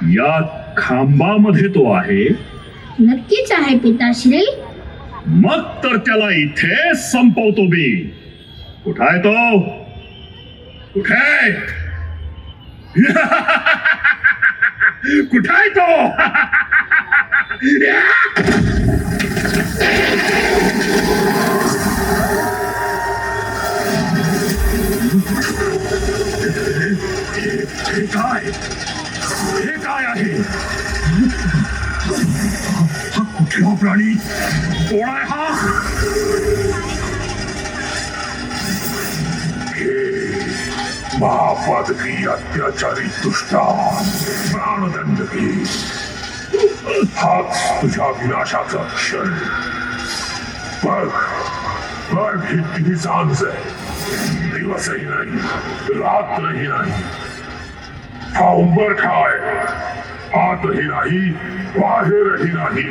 या खांबामध्ये तो आहे. नक्कीच आहे पिताश्री. मग तर त्याला इथे संपवतो मी. कुठाय तो? कुठे? कुठाय तो? हे काय आहे? हा कुठला प्राणी? कोण आहे हा? महापातकी अत्याचारी दुष्टा प्राणदंड घे. हाच तुझ्या विनाशाचा क्षण. बघ बघ, ही किती सांज आहे. दिवसही नाही रात्रही नाही. हा उंबरठा आहे. आतही नाही बाहेरही नाही.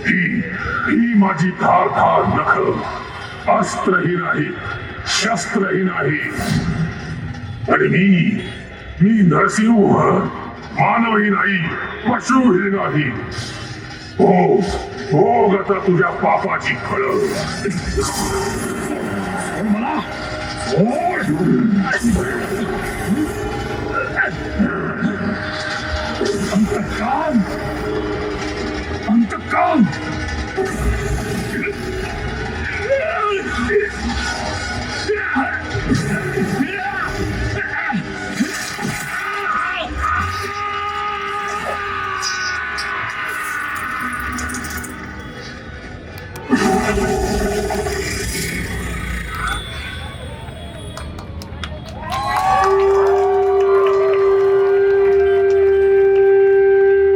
ही माझी धार धार नख. अस्त्रही नाही शस्त्रही नाही. आणि मी नरसिंह मानवही नाही पशुही नाही. हो आता तुझ्या पापाची फळ. मला अंतकाम